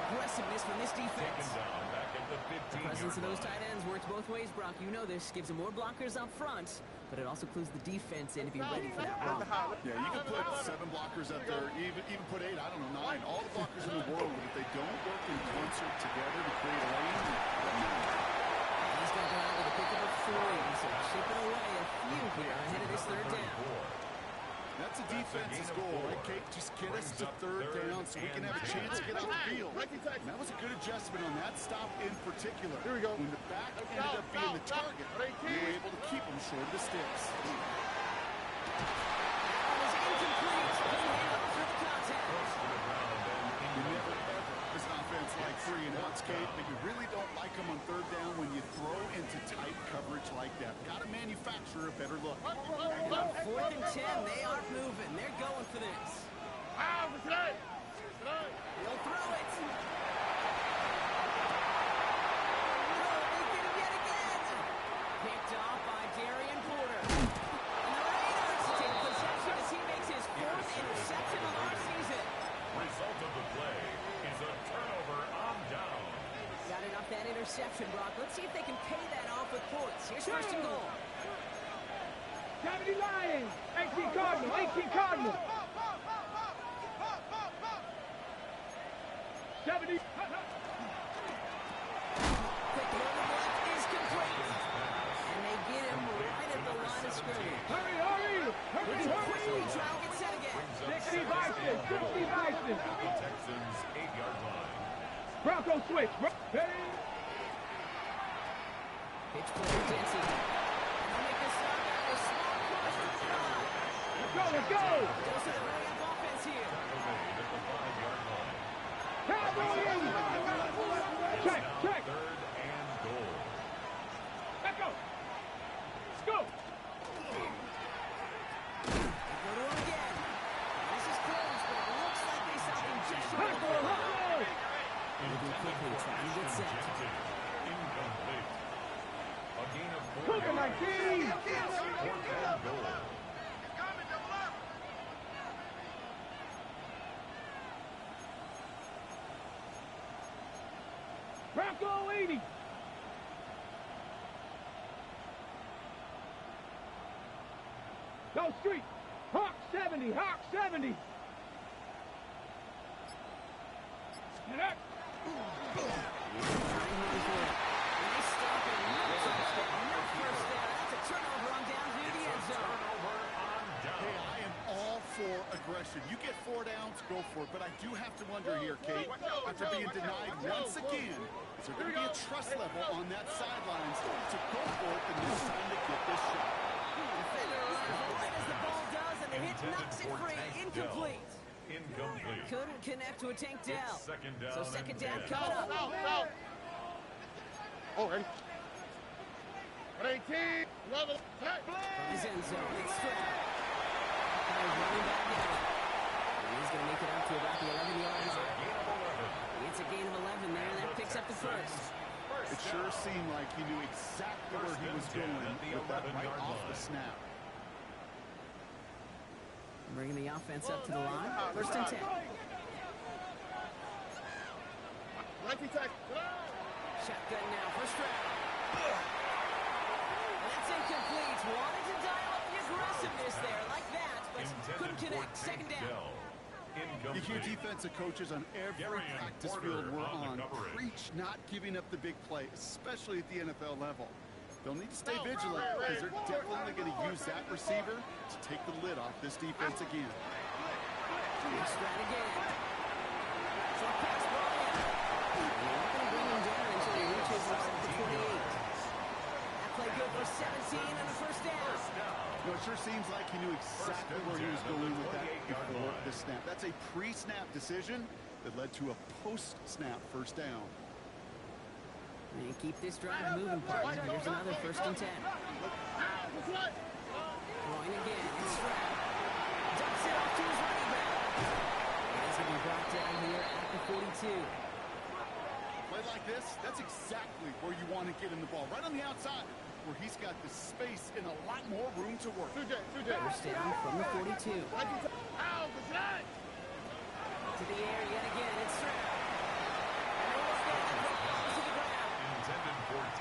[SPEAKER 1] Aggressiveness from this defense.
[SPEAKER 3] Taken down back at the 15-yard
[SPEAKER 1] The presence of those
[SPEAKER 3] line.
[SPEAKER 1] tight ends works both ways, Brock. You know this. Gives them more blockers up front, but it also clues the defense in to be ready for that run.
[SPEAKER 2] Yeah, you can put 7 blockers up there, even put 8, I don't know, 9. All the blockers in the world, but if they don't work in concert together to create a lane,
[SPEAKER 1] He's going to go out with a pick of a 3, so chipping away a few here ahead of this 3rd down.
[SPEAKER 2] that's a defense's goal, right, Kate? Just get us to 3rd down down so we can have a chance to get on the field. And that was a good adjustment on that stop in particular.
[SPEAKER 5] Here we go.
[SPEAKER 2] When the back ended up being the target, we were able to keep him short of the sticks.
[SPEAKER 1] Was incomplete. Couldn't handle it through the contact.
[SPEAKER 2] You never ever, as an offense like 3 and outs, Kate, but you really don't like them on third down when you throw into tight coverage like that. Got to manufacture a better look.
[SPEAKER 1] And on 4th and 10, they aren't moving. They're going for this. He'll throw it. Yet again. Picked off by Darian Porter. And the Raiders take possession as he makes his 4th interception of our season.
[SPEAKER 3] Result of the play is a turnover on down.
[SPEAKER 1] Got it off that interception, Brock. Let's see if they can pay that off with points. Here's 1st and goal.
[SPEAKER 4] 70 Lions. 18 Cardinal. 18 Cardinal. 70.
[SPEAKER 1] Quick throw to the left is complete. And they get him right at the line of scrimmage.
[SPEAKER 4] Hurry, hurry. Hurry,
[SPEAKER 1] Quickly
[SPEAKER 4] hurry.
[SPEAKER 1] try to get set again.
[SPEAKER 4] 60 Bison. 60 Bison.
[SPEAKER 3] The Texans 8-yard line.
[SPEAKER 4] Bronco switch. Ready.
[SPEAKER 1] Pitch play intensity. And they'll make this stop after a small push to the drive.
[SPEAKER 4] Let's go, let's go.
[SPEAKER 1] Goes to the hurry-up offense here.
[SPEAKER 3] Made at the 5-yard line.
[SPEAKER 4] Cowboys. Check, check.
[SPEAKER 3] 3rd and goal.
[SPEAKER 4] Let's go. Let's go.
[SPEAKER 1] Go to him again. This is close, but it looks like they stopped him just short of the goal line. Moving quickly, trying to get set.
[SPEAKER 3] Incomplete. A gain of 4
[SPEAKER 4] Cougar
[SPEAKER 3] yards.
[SPEAKER 4] 19.
[SPEAKER 3] 4th and goal.
[SPEAKER 4] Bronco 80. Go street. Hawk 70. Hawk 70. Get up.
[SPEAKER 2] Hey, I am all for aggression. You get 4 downs, go for it. But I do have to wonder here, Kate, after being denied once again, is there going to be a trust level on that sidelines to go for it the next time they get this shot?
[SPEAKER 1] Right as the ball does, and the hit knocks it free. Incomplete.
[SPEAKER 3] Incomplete.
[SPEAKER 1] Couldn't connect to a Tank Dell.
[SPEAKER 3] It's 2nd down
[SPEAKER 1] So
[SPEAKER 3] and
[SPEAKER 1] 2nd down
[SPEAKER 3] 10.
[SPEAKER 1] coming up.
[SPEAKER 5] Oh, ready. 18. Level.
[SPEAKER 1] His end zone. It's Stroud. Running back out. And he's going to make it out to about the 11-yard line. It's a gain of 11 there. That picks up the first.
[SPEAKER 2] It sure seemed like he knew exactly where he was going with that right off the snap.
[SPEAKER 1] Bringing the offense up to the line. 1st and 10. Shotgun now for Stroud. That's incomplete. Wanted to dial up the aggressiveness there like that, but couldn't connect. 2nd down.
[SPEAKER 2] You hear defensive coaches on every practice field we're on preach not giving up the big play, especially at the NFL level. They'll need to stay vigilant because they're definitely going to use that receiver to take the lid off this defense again.
[SPEAKER 1] Stroud again. Short pass ball in. They're not going to bring him down until he reaches the 28. That play good for 17 and a 1st down.
[SPEAKER 2] Well, it sure seems like he knew exactly where he was going with that before the snap. That's a pre-snap decision that led to a post-snap 1st down.
[SPEAKER 1] And keep this drive moving, partner. Here's another 1st and 10. Throwing again. It's Stroud. Ducks it off to his running back. And he's going to be brought down here at the 42.
[SPEAKER 2] Play like this, that's exactly where you want to get in the ball. Right on the outside, where he's got the space and a lot more room to work.
[SPEAKER 1] 1st down from the 42. To the air yet again. It's Stroud. And they look at it. They fall to the ground.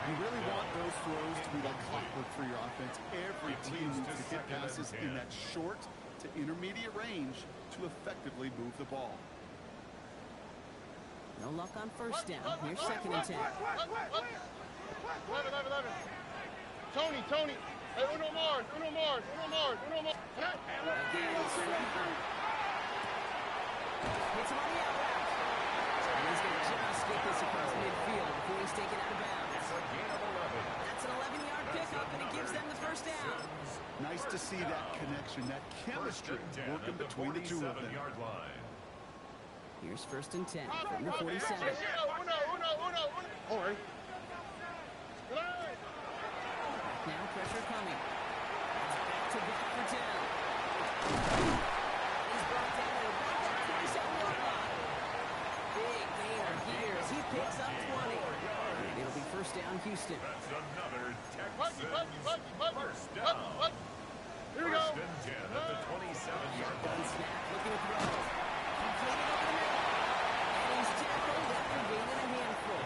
[SPEAKER 2] You really want those throws to be like clockwork for your offense. Every team needs to get passes in that short to intermediate range to effectively move the ball.
[SPEAKER 1] No luck on 1st down. Here's 2nd and 10.
[SPEAKER 5] Tony. Hey, Uno Mars.
[SPEAKER 1] Again, Stroud. Hits him on the
[SPEAKER 2] to see that connection, that chemistry working between the two of them.
[SPEAKER 3] Yard line.
[SPEAKER 1] Here's 1st and 10 from the 47.
[SPEAKER 5] Uno. All right.
[SPEAKER 1] Now pressure coming. Back to back for 10. He's brought down at about that 27-yard line. Big gainer here as he picks up 20. It'll be 1st down, Houston.
[SPEAKER 3] That's another
[SPEAKER 5] Buggy.
[SPEAKER 3] Texans first down.
[SPEAKER 5] Here we go.
[SPEAKER 3] 1st and 10 at the 27-yard
[SPEAKER 1] Gun
[SPEAKER 3] line.
[SPEAKER 1] snap, looking to throw. Completed over the middle. And he's tackled after gaining a handful.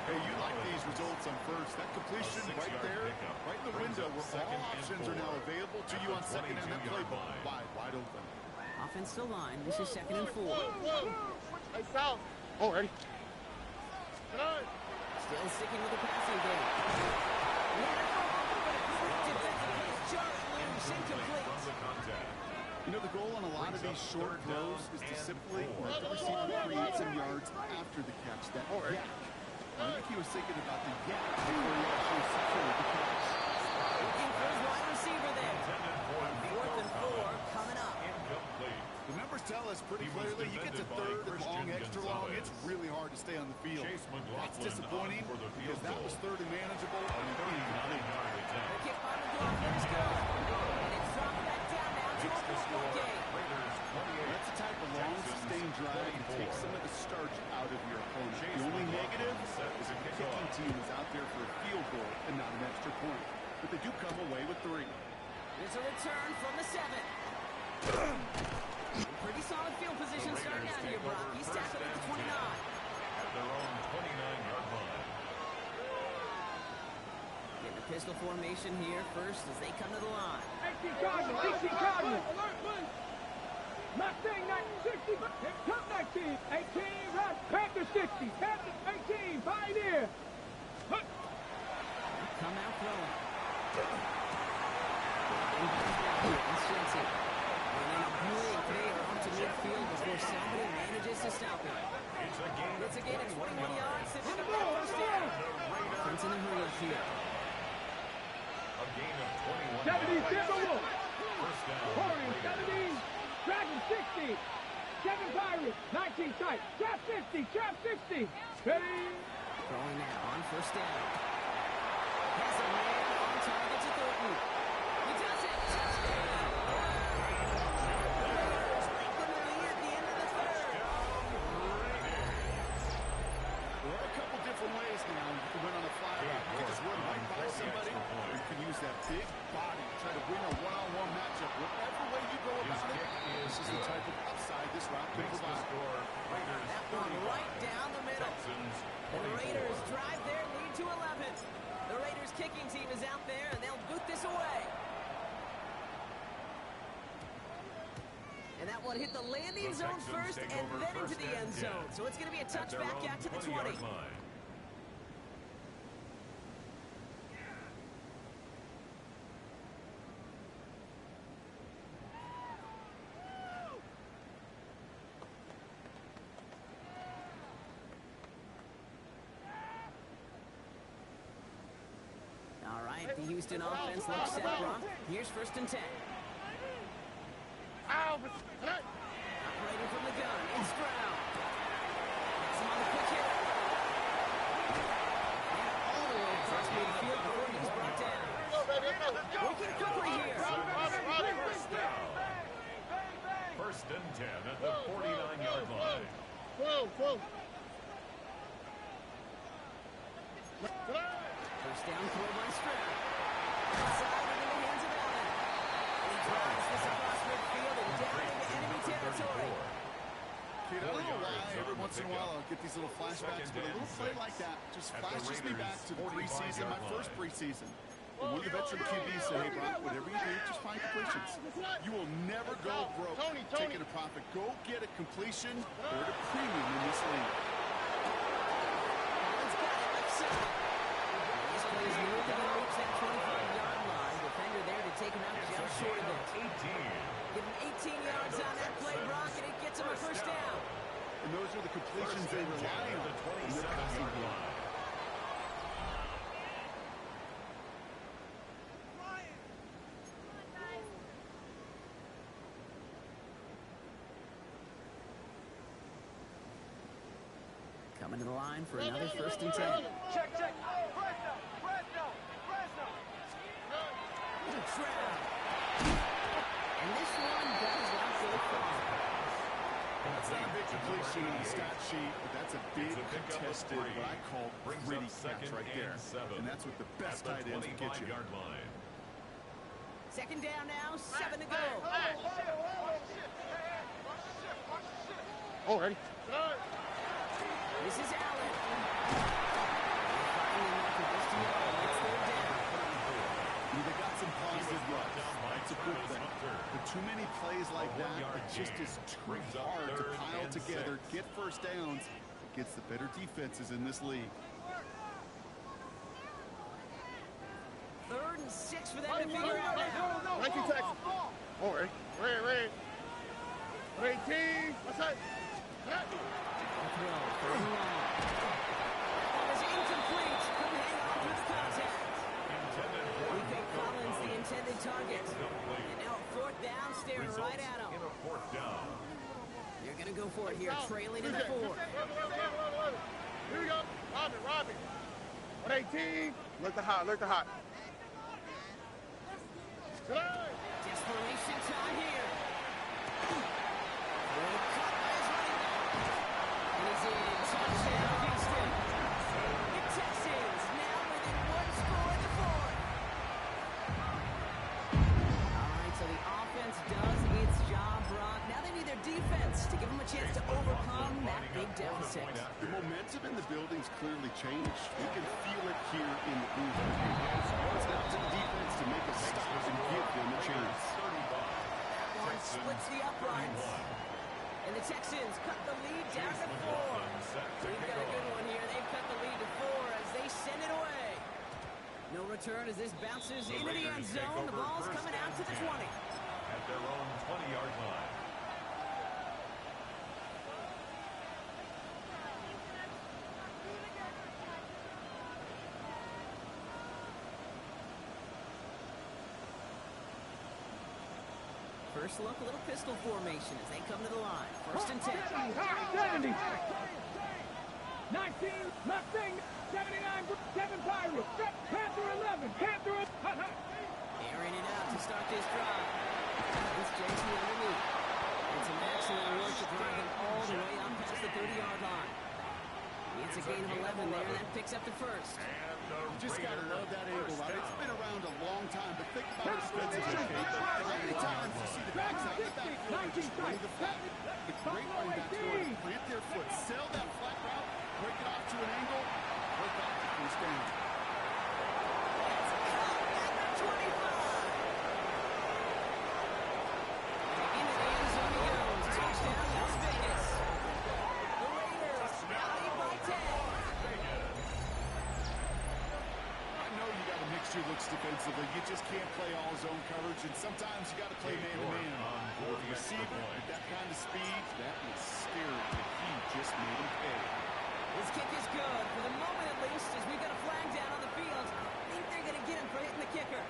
[SPEAKER 2] Hey, you like these results on first. That completion right there, right in the window where all options are now available to you on second and that playbook. Wide open.
[SPEAKER 1] Offensive line, this is 2nd and 4.
[SPEAKER 5] Whoa. Hey, Sal. All ready.
[SPEAKER 1] Still sticking with the passing game.
[SPEAKER 2] You know, the goal on a lot of these short throws is to simply let the receiver create some yards after the catch. That yak. I think he was thinking about the yak before he actually secured the catch.
[SPEAKER 1] Looking for his wide receiver there. 4th and 4 coming up.
[SPEAKER 2] The numbers tell us pretty clearly, you get to 3rd and long, extra long, it's really hard to stay on the field. That's disappointing because that was 3rd and manageable.
[SPEAKER 1] The kick by McLaughlin is good. And it's dropped back down now to a 4-point game.
[SPEAKER 2] That's the type of long, sustained drive that takes some of the starch out of your opponent. The only negative is the kicking team is out there for a field goal and not an extra point. But they do come away with 3.
[SPEAKER 1] There's a return from the 7. Pretty solid field position starting out here, Brock. He's tackled at the 29.
[SPEAKER 3] At their own 29-yard line.
[SPEAKER 1] Getting a pistol formation here first as they come to the line.
[SPEAKER 4] 18 Cardinals. Mustang 60. Top 19. 18 rush. Panther 60. Panther 18. Pioneer.
[SPEAKER 1] Come out throwing. And Swenson. And then a blink there onto midfield before somebody manages to stop him. It's a gain of 21 yards to pick up that 1st down. Defense in a hurry up here.
[SPEAKER 3] A gain of
[SPEAKER 4] 70
[SPEAKER 3] 21 yards.
[SPEAKER 4] Timberwolves.
[SPEAKER 3] First down.
[SPEAKER 4] Warriors 70. Dragon 60. 7 Pirates. 19 tight. Trap 50. Trap 60. Ready.
[SPEAKER 1] Throwing now on 1st down. Has a man on target to Thornton. He does it. Touchdown. Raiders lengthen the lead at the end of the 3rd.
[SPEAKER 2] There are a couple different ways now. You can win on the fly route. You can just run right by somebody. Or you can use that big body to try to win a one-on-one matchup. Whatever way you go about it, this is the type of upside this route can provide.
[SPEAKER 1] That one right down the middle. The Raiders drive their lead to 11. The Raiders kicking team is out there, and they'll boot this away. And that one hit the landing zone first and then into the end zone. So it's going to be a touchback out to the 20. All right, the Houston offense looks set, Brock. Here's 1st and 10. Operating from the gun, it's Stroud. That's him on the quick hit. And all the way across midfield before he's brought down. Working quickly here.
[SPEAKER 3] First and 10 at the 49-yard line.
[SPEAKER 5] Whoa.
[SPEAKER 1] First down throw by Stroud. Inside and in the hands of Allen. And he drives this across midfield and down into enemy territory.
[SPEAKER 2] Kid, I don't know why every once in a while I'll get these little flashbacks, but a little play like that just flashes me back to the preseason, my first preseason. And one of the veteran QBs said, hey, Brock, whatever you do, just find completions. You will never go broke taking a profit. Go get a completion. They're at a premium in this league.
[SPEAKER 1] Allen's got it left side. This play is more than going to reach that 25-yard line. Defender there to take him out just short of it. 18. Give him 18 yards on that play, Brock, and it gets him a first down.
[SPEAKER 2] And those are the completions they rely on in their passing game.
[SPEAKER 1] Coming to the line for another 1st and 10.
[SPEAKER 4] Check. Fresno.
[SPEAKER 1] Little trap. And this one does not go far.
[SPEAKER 2] That's not a big completion on the stat sheet, but that's a big contested, what I call gritty catch right there. And that's what the best tight ends will get you.
[SPEAKER 3] Line.
[SPEAKER 1] 2nd down now, 7 to go.
[SPEAKER 5] Oh, ready?
[SPEAKER 1] This is Allen. Finally enough of this to go. It's 3rd down.
[SPEAKER 2] They got some positive yards. That's a good thing. But too many plays like that, it just is too hard to pile together, get 1st downs against the better defenses in this league.
[SPEAKER 1] 3rd and 6 for them to figure out now.
[SPEAKER 5] 19 Texans. Oh, ready? 18. What's that?
[SPEAKER 1] Throw, 3rd and long. That was incomplete. Couldn't hang on through the contact. Wk5, the intended target. And now 4th down, staring right at him.
[SPEAKER 3] In a 4th down.
[SPEAKER 1] They're going to go for it here, trailing in the 4th.
[SPEAKER 5] Here we go. Robbie. 118. Look the hot.
[SPEAKER 1] Desperation time here. Well, caught by his running back. And he's in. Touchdown, Houston. The Texans now within 1 score in the 4th. All right, so the offense does its job, Brock. Now they need their defense to give them a chance to overcome that big deficit.
[SPEAKER 2] The momentum in the building's clearly changed. We can feel it here in the booth. It's up to the defense to make a stop and give them a chance.
[SPEAKER 1] That one splits the uprights. And the Texans cut the lead down to 4. We've got a good one here. They've cut the lead to 4 as they send it away. No return as this bounces into the end zone. The ball's coming out to the 20.
[SPEAKER 3] At their own 20-yard line.
[SPEAKER 1] First look, a little pistol formation as they come to the line. 1st and 10.
[SPEAKER 4] 70. 19 Mustang. 79 7 Pirates. Panther 11.
[SPEAKER 1] Airing it out to start this drive. This JT underneath. It's a maximum work to drive him all the way up past the 30-yard line. It's a gain of 11 there. That picks up the 1st.
[SPEAKER 2] You just got to love that angle route. It's been around a long time, but think about it defensively. How many times you see the backs out the backfield just running the flat? It's great running back scoring. Plant their foot, sell that flat route, break it off to an angle, break off the 1st down.
[SPEAKER 1] It's a cut at the 25. Into the end zone he goes. Touchdown, Las Vegas. The Raiders lead by 10.
[SPEAKER 2] Your looks defensively. You just can't play all zone coverage, and sometimes you got to play man-to-man. For the receiver with that kind of speed, that is scary, but he just made him pay.
[SPEAKER 1] This kick is good, for the moment at least, as we've got a flag down on the field. I think they're going to get him for hitting the kicker.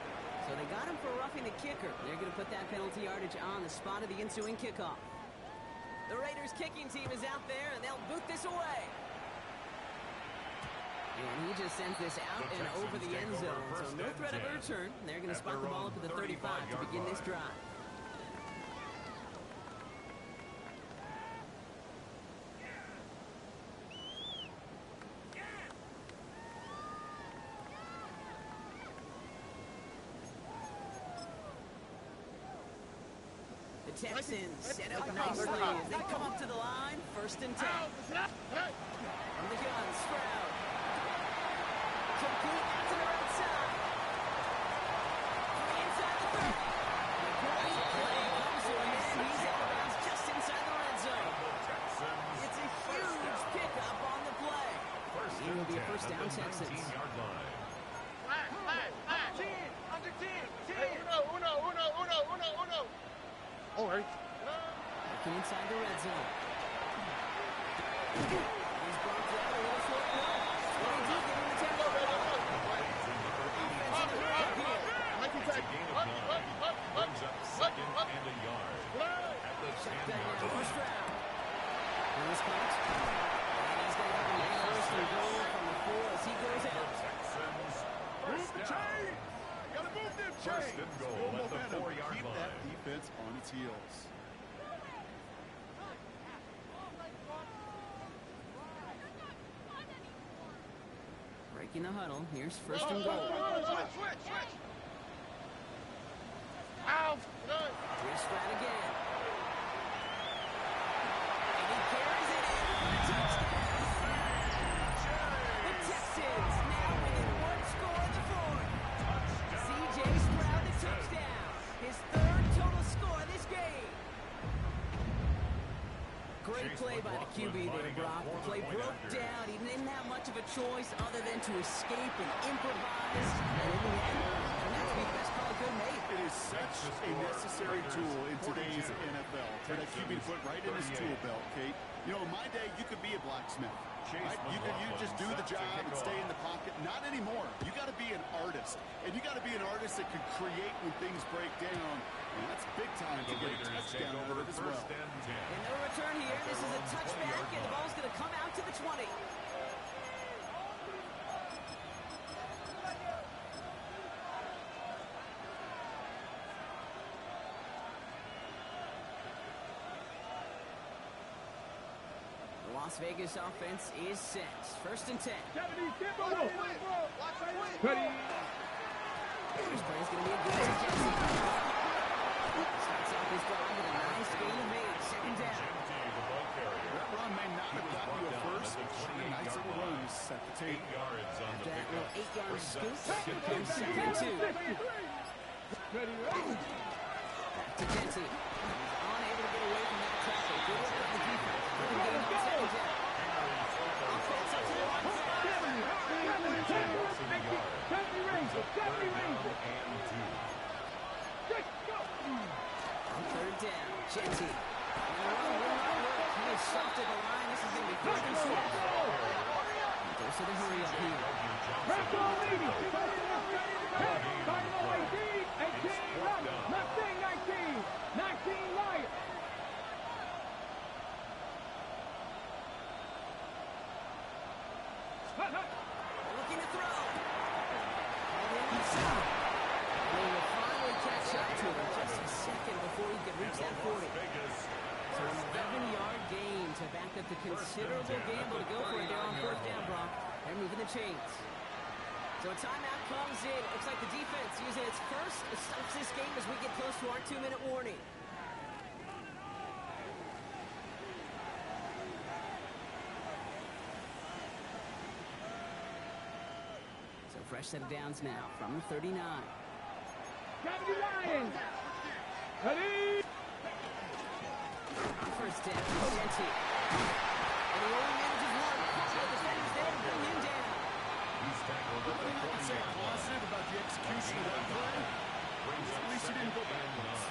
[SPEAKER 1] So they got him for roughing the kicker. They're going to put that penalty yardage on the spot of the ensuing kickoff. The Raiders kicking team is out there, and they'll boot this away. And he just sends this out and over the end zone. So no threat of a return. They're going to spot the ball up at the 35 to begin this drive. The Texans set up nicely as they come up to the line. 1st and 10. From the gun, Stroud. Complete out to the right side. Inside the 30. And a great play comes to him, and he's out of bounds just inside the red zone. It's a huge pickup on the play. It will be a 1st down, Texans.
[SPEAKER 3] 10-yard line.
[SPEAKER 4] Under 10.
[SPEAKER 5] Uno. Oh, ready?
[SPEAKER 1] Looking inside the red zone. He's brought down a little short no. 22 giving him the tempo.
[SPEAKER 3] It's a gain of 9. Brings up 2nd and a yard. At the 10-yard line.
[SPEAKER 1] First round. Here's Cox. And he's going to have a man
[SPEAKER 2] chain. Gotta move them
[SPEAKER 3] First
[SPEAKER 2] chains.
[SPEAKER 3] and goal
[SPEAKER 2] Build
[SPEAKER 3] at the
[SPEAKER 2] momentum.
[SPEAKER 3] 4-yard
[SPEAKER 2] Keep
[SPEAKER 3] line.
[SPEAKER 2] that defense on its heels.
[SPEAKER 1] Breaking the huddle. Here's first and goal.
[SPEAKER 5] Switch. Out. Good.
[SPEAKER 1] Here's Stroud again. And he carries it in for a touchdown. The Texans now within one score in the fourth. C.J. Stroud, the touchdown. His third total score this game. Great play by the QB there, Brock. The play broke down. He didn't have much of a choice other than to escape and improvise. And in the end, turned out to be the best call he could have made.
[SPEAKER 2] It is such a necessary tool in today's NFL for that QB to put right in his tool belt, Kate. You know, in my day, you could be a blacksmith. Right? You just do the job and stay in the pocket. Not anymore. You got to be an artist. And you got to be an artist that can create when things break down. And that's big time to get a touchdown out of it as well.
[SPEAKER 1] And no return here. This is a touchback, and the ball's going to come out to the 20. The Las Vegas offense is set. First and 10.
[SPEAKER 4] 70, tempo. Ready.
[SPEAKER 1] This play's going to be a good suggestion. Starts off his drive with a nice gain of 8. Second down.
[SPEAKER 2] That run may not have gotten you a first, but a nice little run to set the table.
[SPEAKER 1] After that little 8-yard scoop, here comes second and 2.
[SPEAKER 4] Ready.
[SPEAKER 1] Back to Genty. He's unable to get away from that tackle. Good work on the defense. Good game on second down. Offense up to the line.
[SPEAKER 4] 70 range.
[SPEAKER 1] On third down, Genty. He is soft at the line. This is going to be first and 6. Goes to the hurry up here. Looking to throw. And in the zone. They will finally catch up to him just a second before he could reach that 40. So an 11-yard gain to back up the considerable gamble to go for it there on fourth down, Brock. They're moving the chains. So a timeout comes in. It looks like the defense using its first. It stops this game as we get close to our 2-minute warning. So fresh set of downs now from the 39.
[SPEAKER 4] 70 Lions. Ready.
[SPEAKER 1] First down, Genty. And he only manages one. The defenders there to bring him down.
[SPEAKER 2] You can say positive about the execution of that play. At least he didn't go backwards.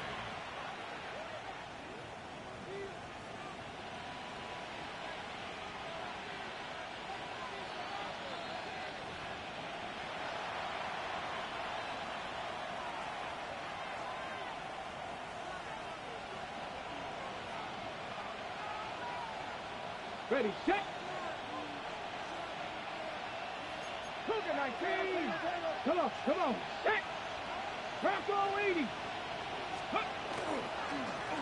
[SPEAKER 4] Ready, set. Cougar 19. Come on. Set. Bronco 80.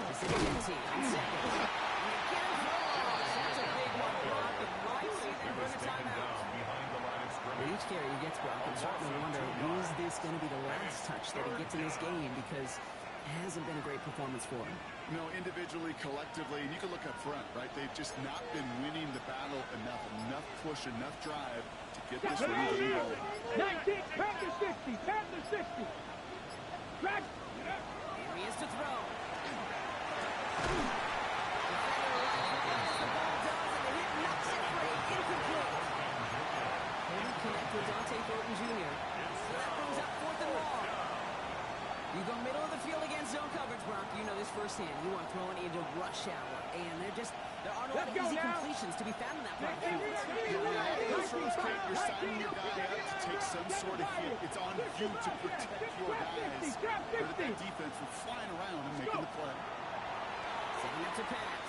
[SPEAKER 1] This is Genty on second. And again for a loss. That's a big one, Brock. And might see them run a timeout. With each carry he gets, Brock, I'm starting to wonder, is this going to be the last touch that he gets in this game? Because it hasn't been a great performance for him.
[SPEAKER 2] You know, individually, collectively, and you can look up front, right? They've just not been winning the battle enough push, enough drive to get this one going.
[SPEAKER 4] 19, Panther 60. Track.
[SPEAKER 1] Here he is to throw. Defender right the ball does, and the hit knocks it free. Incomplete. Couldn't connect with Dante Thornton Jr. So that brings up fourth and long. You go middle of the field against zone coverage, Brock. You know this firsthand. You are throwing into rush hour, and there aren't a lot of easy completions to be found in that part of the field.
[SPEAKER 2] Those throws, Kate, you're signing your guy up to take some sort of hit. It's on you to protect your guys. But that defense from flying around and making the play.
[SPEAKER 1] Setting up to pass.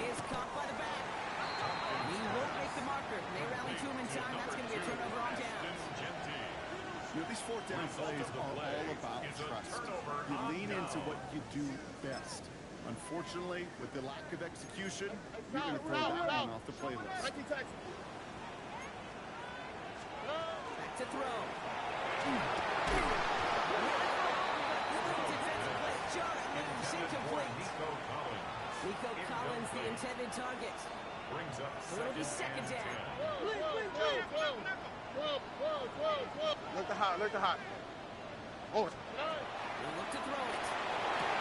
[SPEAKER 1] Is caught by the back. He won't make the marker. They rally to him in time. That's going to be a turnover on downs.
[SPEAKER 2] You know, these fourth down plays are all about trust. You lean into what you do best. Unfortunately, with the lack of execution, you're going to throw that one off the playlist.
[SPEAKER 1] Back to throw. Defensive play. Jarring moves incomplete. Nico Collins, the intended target.
[SPEAKER 3] Brings up
[SPEAKER 1] It'll be second down.
[SPEAKER 5] Look the hot, look the hot. Oh.
[SPEAKER 1] He'll look to throw it.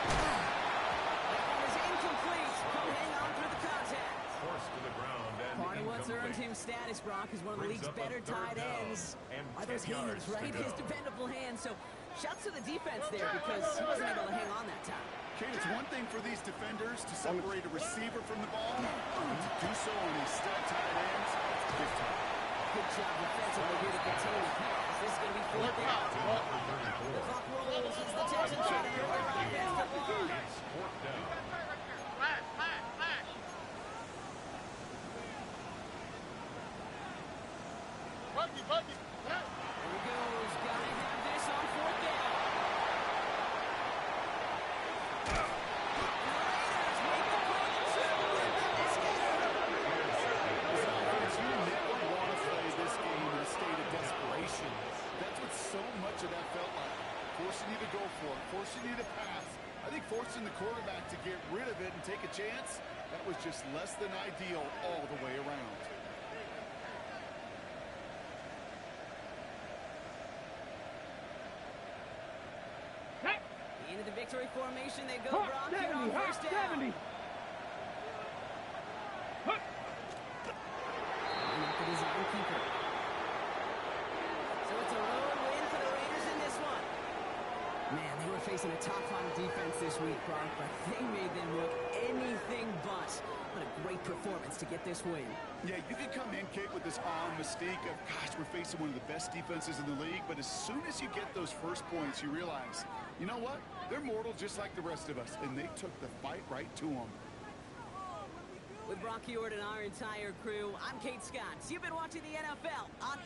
[SPEAKER 1] That one is incomplete. He'll hang on through the contact.
[SPEAKER 3] Forced to the ground and
[SPEAKER 1] Part of what's earned
[SPEAKER 3] incomplete.
[SPEAKER 1] him status, Brock, is one of the
[SPEAKER 3] Brings
[SPEAKER 1] league's
[SPEAKER 3] up a
[SPEAKER 1] better
[SPEAKER 3] third
[SPEAKER 1] tight
[SPEAKER 3] down
[SPEAKER 1] ends.
[SPEAKER 3] and
[SPEAKER 1] Are those
[SPEAKER 3] 10
[SPEAKER 1] hands,
[SPEAKER 3] yards to
[SPEAKER 1] right?
[SPEAKER 3] go.
[SPEAKER 1] His dependable hands. So shouts to the defense there because he wasn't able to hang on that time.
[SPEAKER 2] Kate, it's one thing for these defenders to separate a receiver from the ball, and to do so on these stud tight ends, it's big time.
[SPEAKER 1] Good job defensively here to contain the pass. This is going to be fourth down. The clock rolls as the Texans try to move their offense to the line.
[SPEAKER 3] It's fourth down.
[SPEAKER 5] Buggy.
[SPEAKER 1] Here he goes. Got to have this on fourth down. The Raiders make the play to two with the biscuit.
[SPEAKER 2] You never want to play this game in a state of desperation. That's what so much of that felt like. Forcing you to go for it, forcing you to pass. I think forcing the quarterback to get rid of it and take a chance, that was just less than ideal all the way around.
[SPEAKER 1] Into the victory formation they go, Brock, here on first down.
[SPEAKER 4] 70.
[SPEAKER 1] And up to his own keeper. So it's a road win for the Raiders in this one. Man, they were facing a top-5 defense this week, Brock, but they made them look anything but. What a great performance to get this win.
[SPEAKER 2] Yeah, you can come in, Kate, with this mystique of, gosh, we're facing one of the best defenses in the league, but as soon as you get those first points, you realize, you know what? They're mortal just like the rest of us, and they took the fight right to them.
[SPEAKER 1] With Brock Heward and our entire crew, I'm Kate Scott. You've been watching the NFL on